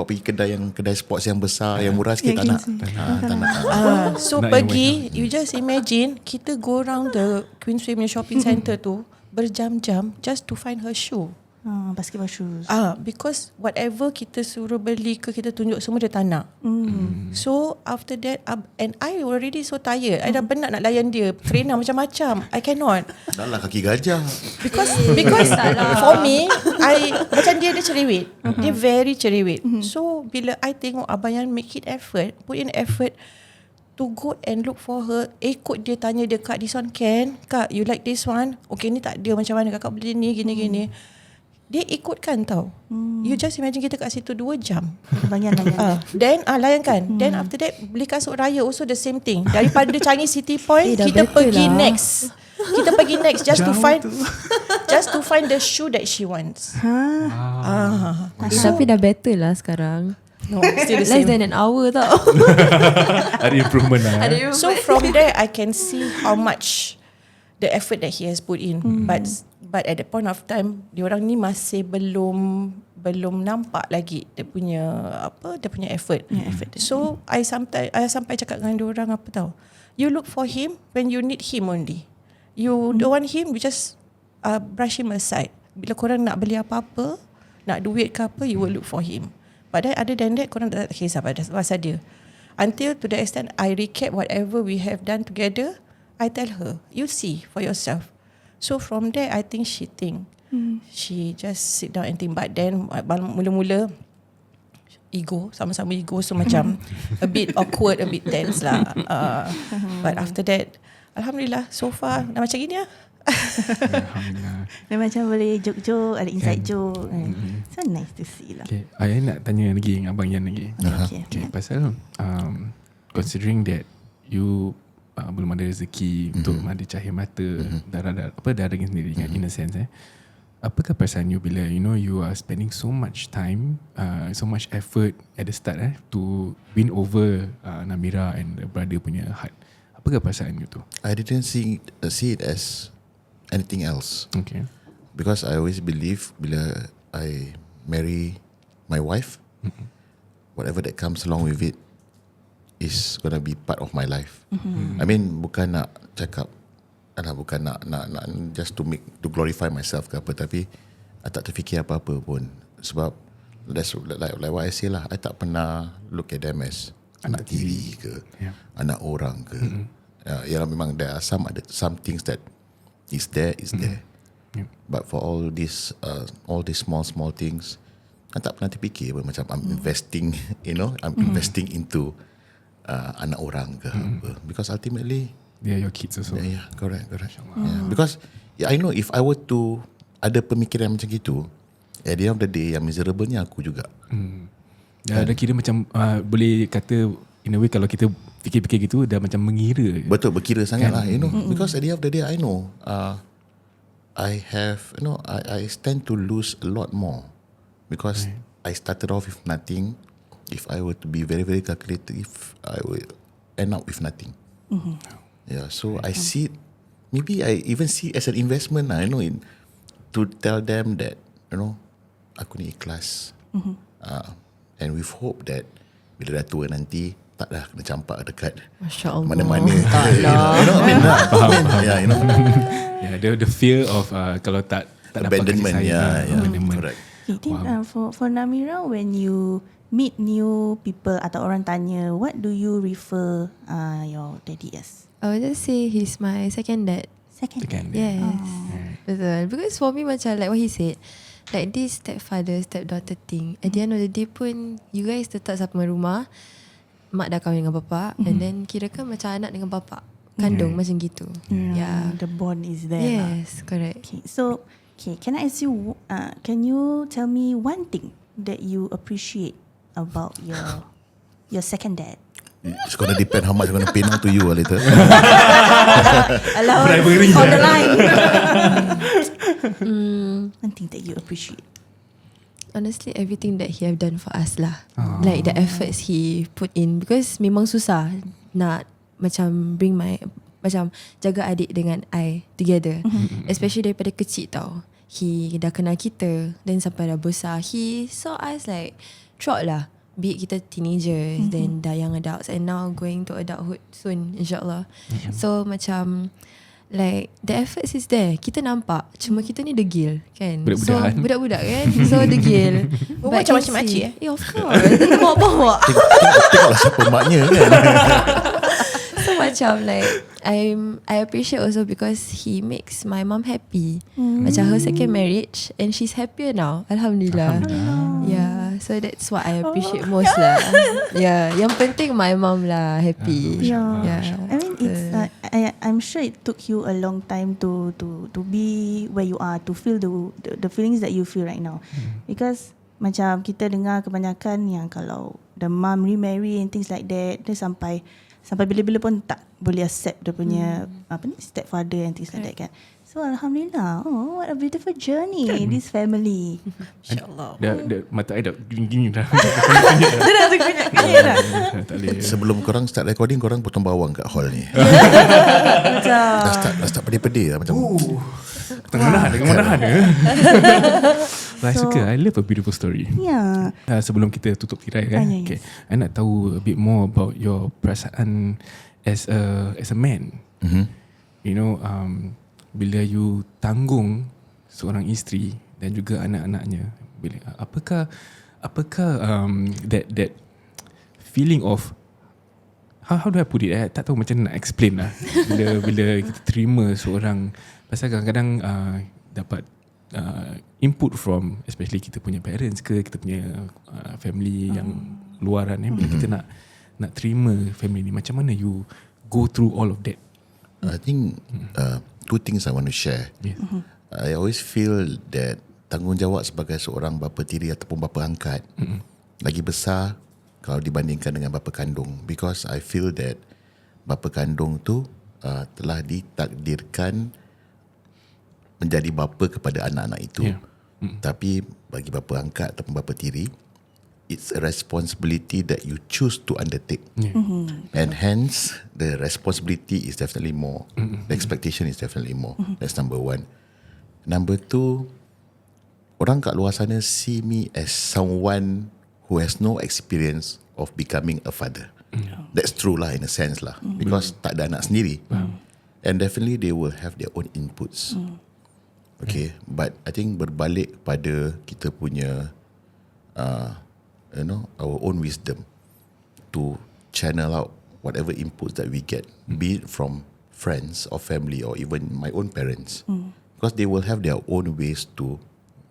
pergi kedai sports yang besar, yang murah sikit, tak nak. So Nak pergi, you just imagine kita go around the Queensway punya shopping centre tu berjam-jam just to find her shoe. Basketball shoes. Because whatever kita suruh beli ke kita tunjuk semua dia tak nak. So after that, and I already so tired. I dah penat nak layan dia. Trainer macam-macam. I cannot. Dah lah kaki gajah. Because for me, macam dia cerewet. Dia very cerewet. So bila I tengok abang yang put in effort to go and look for her, ikut dia tanya dia, Kak, this one can? Kak, you like this one? Okay, ni tak ada, macam mana kakak beli ni, gini-gini. Dia ikutkan tau. You just imagine kita kat situ 2 jam. Then layankan. Then after that beli kasut raya also the same thing. Daripada Changi City Point, kita pergi next. Kita pergi next just to find the shoe that she wants. Tapi dah better lah sekarang. No, still the Less same. than an hour tau. Ada improvement lah. So from there I can see how much the effort that he has put in. But at that point of time, diorang ni masih belum nampak lagi dia punya effort. So I sampai cakap dengan diorang apa tau, you look for him when you need him only. You don't want him, you just brush him aside. Bila korang nak beli apa-apa, nak duit ke apa, you will look for him. But then other than that, korang tak kisah pasal dia. Until to the extent I recap whatever we have done together, I tell her, you see for yourself. So from there, I think she think. She just sit down and think. But then mula-mula ego, sama-sama ego, so macam a bit awkward, a bit tense lah. But after that, Alhamdulillah, so far dah macam gini lah. Alhamdulillah. Dia macam boleh joke-joke, ada inside joke. So nice to see lah. Okay, I nak tanya lagi dengan Abang Yan lagi. Okay, pasal considering that you belum ada rezeki untuk ada cahaya mata, darah sendiri in a sense, apakah perasaan you bila you are spending so much time, so much effort at the start to win over Namira and the brother punya heart? Apakah perasaan you tu? I didn't see it as anything else. Okay. Because I always believe bila I marry my wife, whatever that comes along with it is gonna be part of my life. I mean, bukan nak cakap, bukan nak just to glorify myself ke apa, tapi I tak terfikir apa-apa pun. Sebab that's like what I say lah, I tak pernah look at them as anak tiri ke, anak orang ke. Ya memang there are some things that is there. But for all these small things, I tak pernah terfikir macam I'm investing, I'm investing into anak orang ke apa. Because ultimately they are your kids also. Yeah, correct. Yeah. Because I know if I were to ada pemikiran macam gitu, at the end of the day yang miserable-nya aku juga. Dah kira macam boleh kata in a way kalau kita fikir-fikir gitu dah macam mengira. Betul, berkira sangat lah, because at the end of the day I know I have, I stand to lose a lot more because I started off with nothing if I were to be very, very calculative, I will end up with nothing. Yeah, so I see it, maybe I even see it as an investment lah, to tell them that, aku ni ikhlas. And with hope that bila dah tua nanti, tak dah kena campak dekat Masya Allah. mana-mana. Yeah, the fear of kalau tak abandonment. dapat kasih sayang, abandonment. Correct. Okay, then for Namira, when you meet new people atau orang tanya, what do you refer your daddy as? I would just say he's my second dad. Second. Yes. Betul. Because for me macam like what he said, like this stepfather, stepdaughter thing, at the end of the day pun, you guys tetap sama rumah, mak dah kahwin dengan bapa, and then kirakan macam anak dengan bapa kandung macam gitu. Yeah. The bond is there. Yes, correct. Okay, so can I ask you? Can you tell me one thing that you appreciate about your second dad? It's gonna depend how much I'm gonna pay now to you later. Allowance on the line. One thing that you appreciate. Honestly, everything that he have done for us lah. Like the efforts he put in, because memang susah nak macam macam jaga adik dengan I together. Especially daripada kecil tau. He dah kenal kita, then sampai dah besar, he saw us like throughout lah. Be it kita teenagers, then dah young adults, and now going to adulthood soon, insyaAllah. So macam like the efforts is there. Kita nampak, cuma kita ni degil kan. So budak-budak kan. So degil. Macam makcik Yeah, of course. Bawa-bawa. Tengoklah siapa maknya kan. So macam like I appreciate also because he makes my mom happy. Macam her second marriage, and she's happier now. Alhamdulillah. Yeah, so that's what I appreciate most lah. Yeah, yang penting my mom lah happy. Yeah. I mean, it's I'm sure it took you a long time to be where you are, to feel the feelings that you feel right now. Because macam kita dengar kebanyakan yang kalau the mom remarry and things like that, dia sampai bila-bila pun tak boleh accept dia punya stepfather and things like that kan. So Alhamdulillah, what a beautiful journey this family. InsyaAllah. Mata I dah gini dah. Dia dah terkenyak dah. Tak boleh. Sebelum korang start recording, korang potong bawang kat hall ni. Dah start pedih-pedih lah macam. Tengah nahan. I suka. I love a beautiful story. Yeah. Sebelum kita tutup tirai kan. Yes. Okay. I nak tahu a bit more about your perasaan as a man. You know, bila you tanggung seorang isteri dan juga anak-anaknya, apakah that feeling of how do I put it? Tak tahu macam nak explain lah. Bila kita terima seorang, pasal kadang-kadang dapat input from especially kita punya parents ke kita punya family yang luaran bila kita nak terima family ni, macam mana you go through all of that? I think two things I want to share. Yes. I always feel that tanggungjawab sebagai seorang bapa tiri ataupun bapa angkat lagi besar kalau dibandingkan dengan bapa kandung, because I feel that bapa kandung tu telah ditakdirkan menjadi bapa kepada anak-anak itu. Tapi bagi bapa angkat ataupun bapa tiri, it's a responsibility that you choose to undertake. And hence the responsibility is definitely more. The expectation is definitely more. That's number one. Number two, orang kat luar sana see me as someone who has no experience of becoming a father. That's true lah in a sense lah, because tak ada anak sendiri. And definitely they will have their own inputs. Okay, but I think berbalik pada kita punya our own wisdom to channel out whatever inputs that we get, be it from friends or family or even my own parents, because they will have their own ways to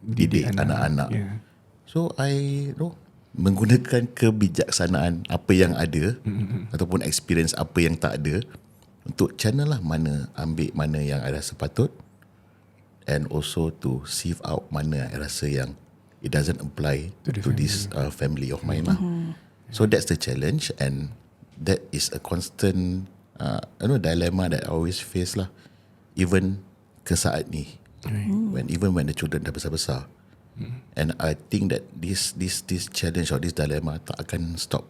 didik anak-anak. So I menggunakan kebijaksanaan apa yang ada ataupun experience apa yang tak ada untuk channel lah ambil mana yang I rasa patut, and also to sieve out mana I rasa yang it doesn't apply to this family of mine lah. So that's the challenge, and that is a constant dilemma that I always face lah, even ke saat ni, when the children dah besar-besar. And I think that this challenge or this dilemma tak akan stop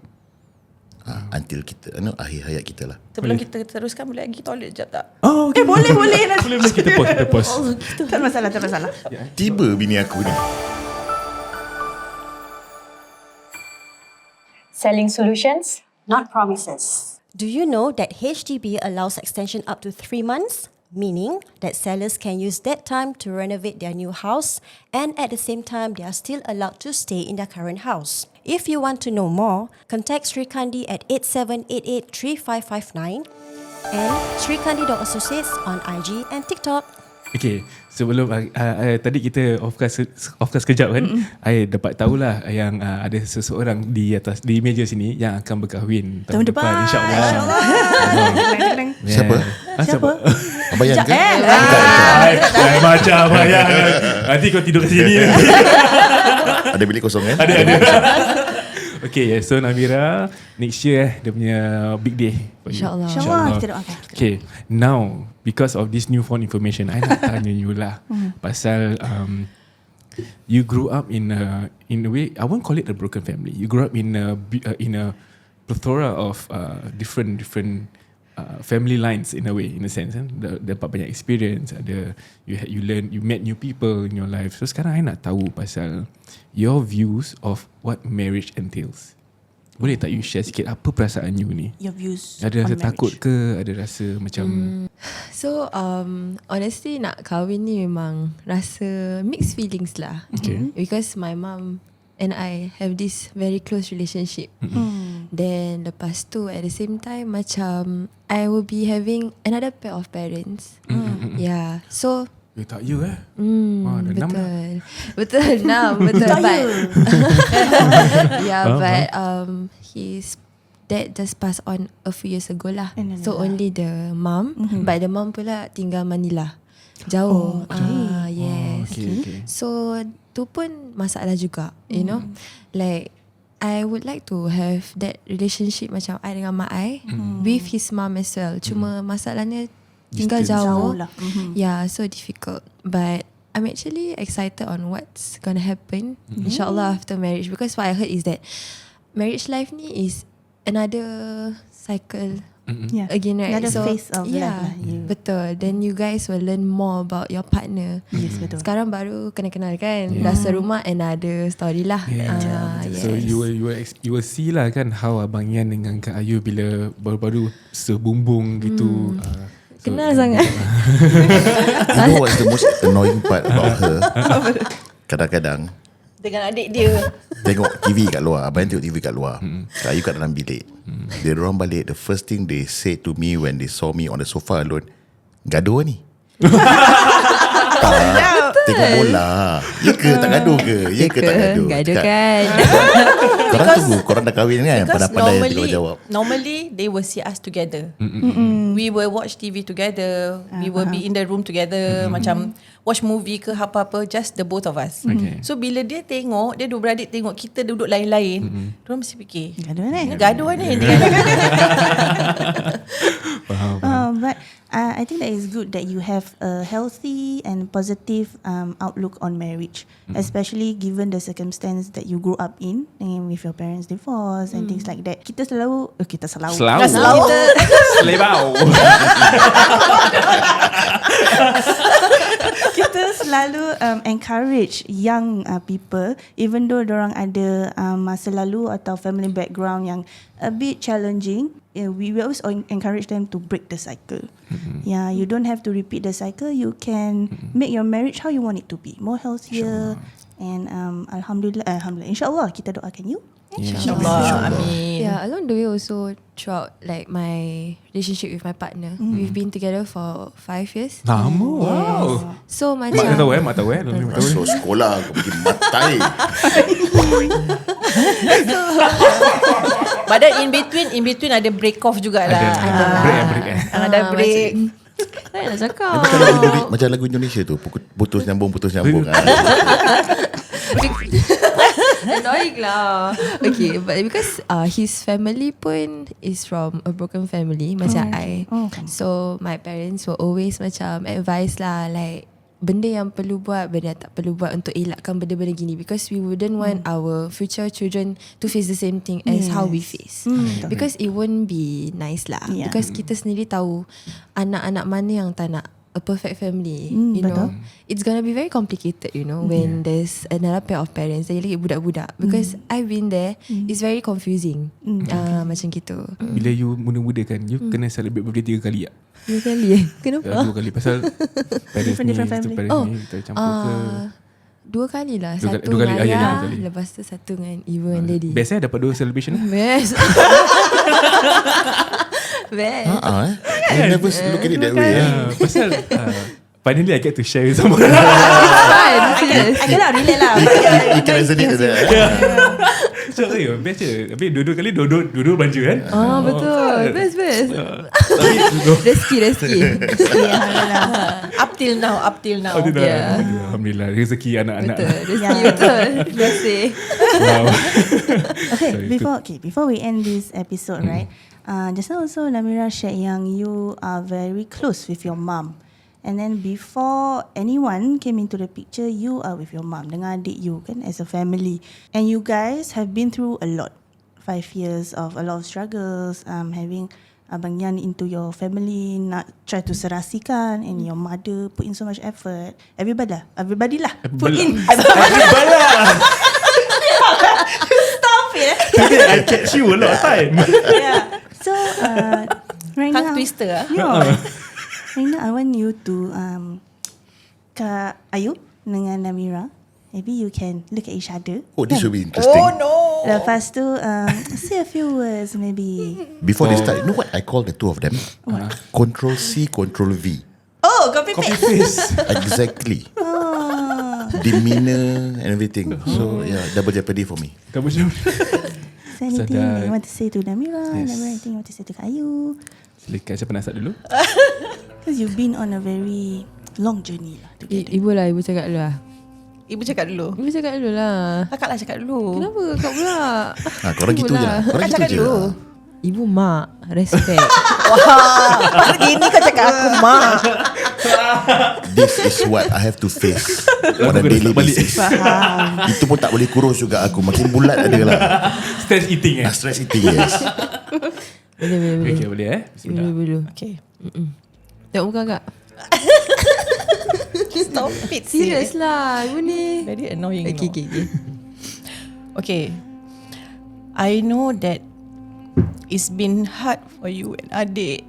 until kita akhir hayat kita lah. Sebelum kita teruskan, boleh pergi toilet sekejap tak? Oh, okay. Boleh. Boleh kita pause. Tak masalah. Tiba bini aku ni. Selling solutions, not promises. Do you know that HDB allows extension up to 3 months? Meaning that sellers can use that time to renovate their new house, and at the same time they are still allowed to stay in their current house. If you want to know more, contact Sri Kandi at 87883559 and srikandi.associates on IG and TikTok. Okay, sebelum tadi kita off cast sekejap kan, I dapat tahulah yang ada seseorang di meja sini yang akan berkahwin tahun depan, insyaAllah. Siapa? Siapa? Abang Yan ke? Macam Abang Yan. Nanti kau tidur kat sini. Ada bilik kosong kan? Ada. Okay, so Namira, next year dia punya big day. InsyaAllah. Kita doakan. Okay, now because of this newfound information, I nak tanya you lah pasal you grew up in a way, I won't call it a broken family. You grew up in a plethora of different family lines in a way, in a sense. Dapat banyak experience, ada you met new people in your life. So sekarang I nak tahu pasal your views of what marriage entails. Boleh tak you share sikit apa perasaan you ni? Your views Ada rasa on takut marriage. ke? Ada rasa macam So honestly nak kahwin ni memang rasa mixed feelings lah. Okay. Because my mum and I have this very close relationship. Then lepas tu at the same time macam I will be having another pair of parents. Yeah. So tak you dah 6 dah. Betul 6 betul but yeah but his dad just passed on a few years ago lah. So only the mom, but the mom pula tinggal Manila, jauh. Yes. Okay. So tu pun masalah juga, you know. Like I would like to have that relationship macam I dengan mak I with his mom as well. Cuma masalahnya tinggal jauh lah. Yeah, so difficult. But I'm actually excited on what's gonna happen insyaAllah after marriage. Because what I heard is that marriage life ni is another cycle again, right? Another So phase of life lah. betul. Then you guys will learn more about your partner. Yes, betul. Sekarang baru kenal-kenal kan, dah serumah, another story lah. Yes. So you will see lah kan how Abang Yan dengan Kak Ayu bila baru-baru sebumbung gitu. Kenal sangat. You know what's the most annoying part about her? Kadang-kadang Dengan adik dia. tengok TV kat luar. Abang tengok TV kat luar. Kak Ayu kat dalam bilik. Dia orang balik, the first thing they say to me when they saw me on the sofa alone, gaduh ni. Tengok bola. Ya ke tak gaduh ke? Ya ke tak gaduh? Gaduh kan. Korang tunggu, korang dah kahwin kan? Because Pandai-pandai yang tengok jawab. normally they will see us together. We will watch TV together. We will be in the room together. Macam watch movie ke apa-apa, just the both of us. So bila dia tengok, dia dua beradik tengok kita duduk lain-lain, diorang mesti fikir, gaduh ni. But I think that is good that you have a healthy and positive outlook on marriage, especially given the circumstance that you grew up in with your parents divorce and things like that. Kita selalu Selebau. kita selalu encourage young people, even though dorang ada masa lalu atau family background yang a bit challenging, we always encourage them to break the cycle. Yeah, you don't have to repeat the cycle. You can make your marriage how you want it to be, more healthier. And Alhamdulillah, insyaAllah kita doakan you. InsyaAllah. Amin. Yeah, along the way also throughout like my relationship with my partner, we've been together for 5 years. Lama. Wow. So Mak macam tahu mak tahu. Masuk sekolah kau pergi matai. Padahal in between ada break off jugalah. Break. Ada break. saya nak cakap. Macam lagu Indonesia tu, putus nyambung kan. Annoying lah. Okay, but because his family pun is from a broken family macam I. So my parents will always macam advise lah, like benda yang perlu buat, benda yang tak perlu buat untuk elakkan benda-benda gini, because we wouldn't want our future children to face the same thing as how we face. Because it won't be nice lah. Yeah. Because kita sendiri tahu anak-anak mana yang tak nak a perfect family, you betul. know. It's gonna be very complicated, you know, when there's another pair of parents dan lagi budak-budak. Because I've been there, it's very confusing. Macam gitu. Bila you muda-muda kan, you kena celebrate birthday 3 kali tak? 2 kali Kenapa? 2 kali pasal parents ni, Different satu family. parents ni kita campur ke? 2 kali lah. Dua Satu kali, dengan ya, ayah, dua kali. lepas tu satu dengan ibu and daddy. Best dapat 2 celebration. Best. Best. I never look at it that way. Pasal finally I get to share with someone. Fun. Serious. I cannot relate lah. You can resonate with that. So best je. Habis dua-dua kali dua-dua belanja kan. Betul. Best. Rezeki. Up till now. Alhamdulillah rezeki anak-anak. Betul. Rezeki betul. Terima kasih. Wow. Before we end this episode, right? Just now also Namira shared yang you are very close with your mom. And then before anyone came into the picture, you are with your mom dengan adik you kan, as a family. And you guys have been through a lot. 5 years of a lot of struggles, having Abang Yan into your family, not try to serasikan, and your mother put in so much effort. Everybody lah put in. Stop it. Today I catch you a lot of time. Yeah. So right Tongue now, twister. yeah. Right now I want you to Kak Ayu dengan Namira, maybe you can look at each other. Oh, this will be interesting. Oh no. Lepas tu say a few words maybe. Before they start, you know what I call the two of them? Control C, Control V. Oh, copy paste. Exactly. Demeanor and everything. So yeah, double jeopardy for me. Kamu macam So anything Sedap. you want to say to Namira? Yes. Namira, anything you want to say to Kak Ayu? silakan siapa nak start dulu? Because you've been on a very long journey lah together. Ibu cakap dulu lah. Ibu cakap dulu. Ibu cakap dulu lah. Kakak lah cakap dulu. Kenapa kau pula? Korang gitu je lah. Korang Kakak gitu cakap je. dulu. Ibu mak, respect. Pasal gini kau cakap aku mak. This is what I have to face on a daily basis. Itu pun tak boleh kurus juga aku. Makin bulat ada lah. Stress eating Stress eating, yes. Boleh. Okay boleh Bismillah. Boleh. Okay. Tengok muka kak. Stop it. Serius lah. Ibu ni. Very annoying. Okay. Okay. I know that it's been hard for you and adik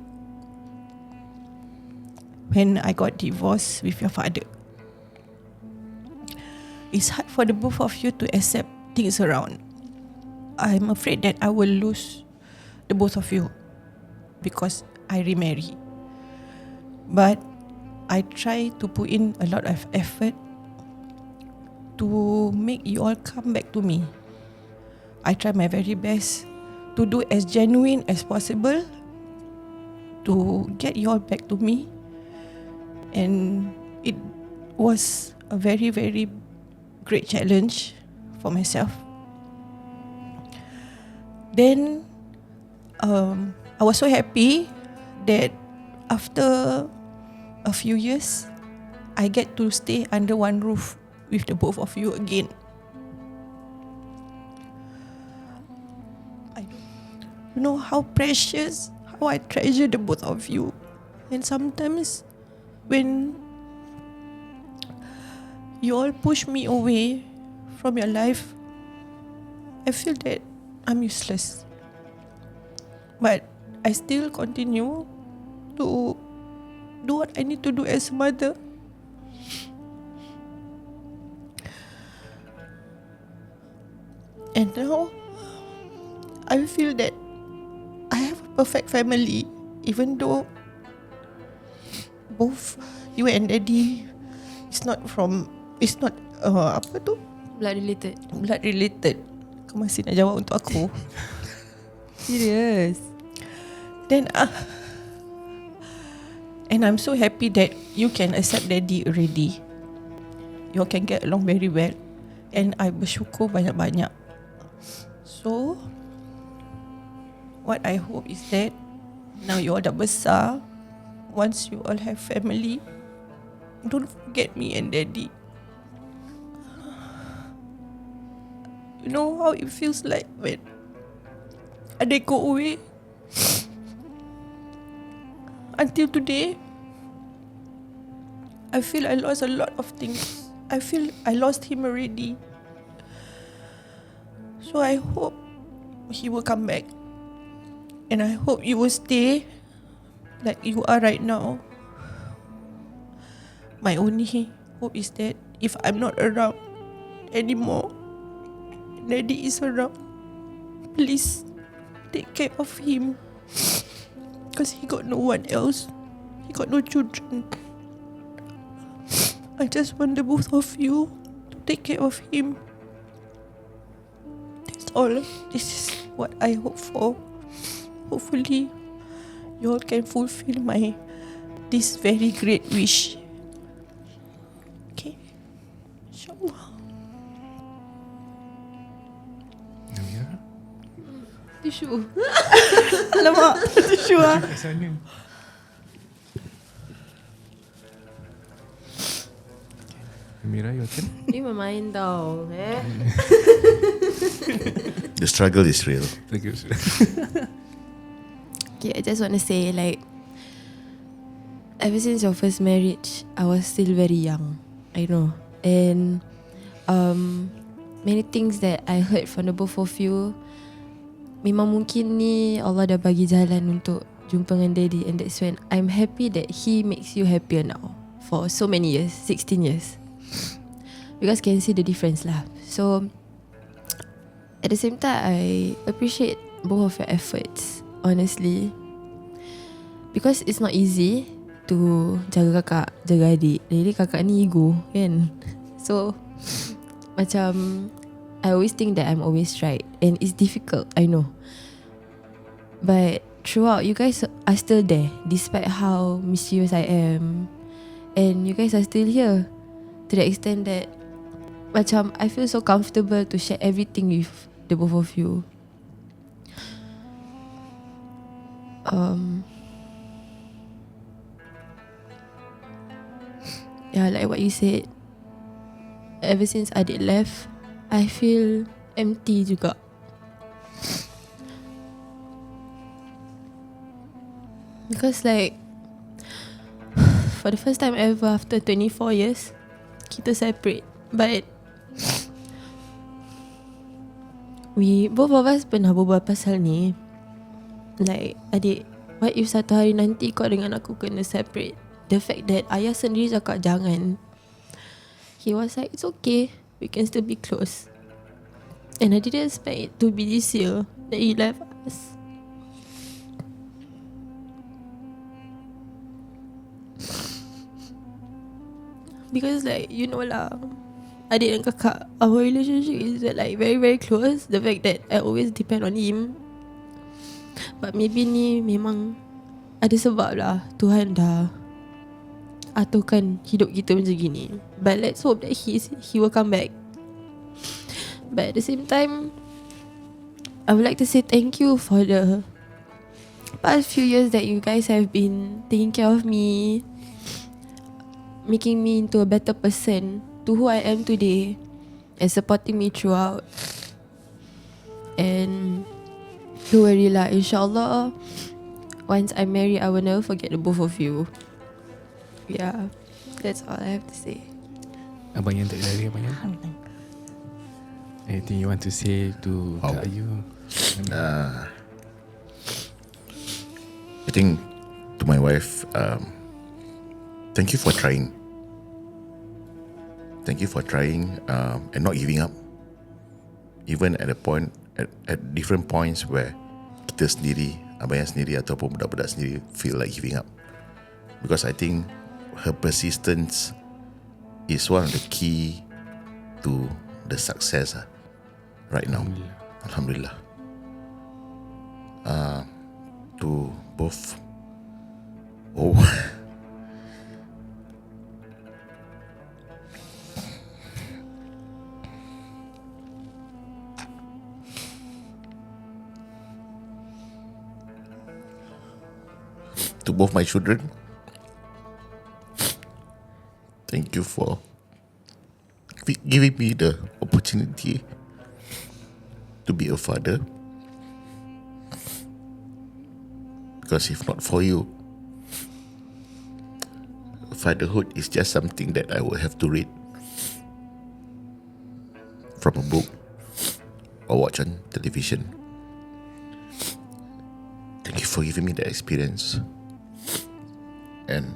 when I got divorced with your father. It's hard for the both of you to accept things around. I'm afraid that I will lose the both of you because I remarry. But I try to put in a lot of effort to make you all come back to me. I try my very best to do as genuine as possible to get you all back to me. And it was a very, very great challenge for myself. Then I was so happy that after a few years I get to stay under one roof with the both of you again. I don't know how precious, how I treasure the both of you. And sometimes when you all push me away from your life, I feel that I'm useless. But I still continue to do what I need to do as a mother. And now I feel that I have a perfect family, even though both you and daddy it's not apa tu? Blood related. Blood related. Kau masih nak jawab untuk aku? Serius. Then and I'm so happy that you can accept daddy already. You can get along very well. And I bersyukur banyak-banyak. So what I hope is that now you all dah besar, once you all have family, don't forget me and Daddy. You know how it feels like when Adik go away? Until today, I feel I lost a lot of things. I feel I lost him already. So I hope he will come back. And I hope you will stay like you are right now. My only hope is that if I'm not around anymore, Daddy is around, please take care of him. Because he got no one else. He got no children. I just want the both of you to take care of him. That's all. This is what I hope for. Hopefully, you all can fulfill this very great wish. Okay. InsyaAllah. Namira? Tisu. Alamak, tisu lah. Kat sana. Namira, your turn. Ni bermain tau. The struggle is real. Thank you. Okay, I just want to say like, ever since your first marriage, I was still very young. I know. And many things that I heard from the both of you, memang mungkin ni Allah dah bagi jalan untuk jumpa dengan Daddy. And that's when I'm happy that he makes you happier now. For so many years, 16 years. Because can see the difference lah. So at the same time, I appreciate both of your efforts, honestly. Because it's not easy to jaga kakak, jaga adik. Jadi kakak ni ego kan. So macam I always think that I'm always right. And it's difficult, I know. But throughout, you guys are still there. Despite how mischievous I am. And you guys are still here. To the extent that macam I feel so comfortable to share everything with the both of you. Yeah, like what you said, ever since adik left, I feel empty juga. Because like, for the first time ever after 24 years, kita separate. But we both of us pernah berbual pasal ni. Like, adik, what if satu hari nanti kau dengan aku kena separate? The fact that ayah sendiri cakap jangan. He was like, it's okay, we can still be close. And I didn't expect it to be this year that he left us. Because like, you know lah, adik dan kakak, our relationship is like very very close. The fact that I always depend on him. But maybe ni memang ada sebab lah, Tuhan dah aturkan hidup kita macam gini. But let's hope that he will come back. But at the same time, I would like to say thank you for the past few years that you guys have been taking care of me, making me into a better person, to who I am today, and supporting me throughout. And don't worry lah, insyaAllah, once I'm married, I will never forget the both of you. Yeah, that's all I have to say. Abang Yan tak lari, Abang Yan. Anything you want to say to Kak Ayu? I think to my wife, thank you for trying. Thank you for trying and not giving up. Even at a point, at different points where kita sendiri, Abang Yan sendiri ataupun budak-budak sendiri feel like giving up. Because I think her persistence is one of the key to the success right now. Alhamdulillah. To both. Oh. To both my children, Thank you for giving me the opportunity to be a father. Because if not for you, fatherhood is just something that I will have to read from a book or watch on television. Thank you for giving me that experience. And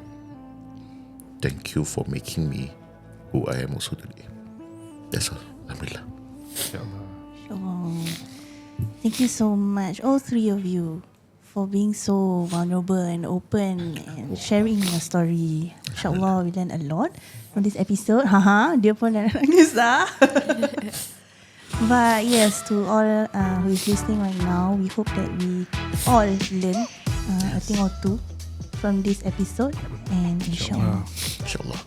thank you for making me who I am also today. That's all. Alhamdulillah. Oh, thank you so much, all three of you, for being so vulnerable and open and sharing your story. InsyaAllah, we learned a lot from this episode. Haha, dia pun dah nangis dah. But yes, to all who is listening right now, we hope that we all learn a thing or two from this episode. And InsyaAllah. InsyaAllah.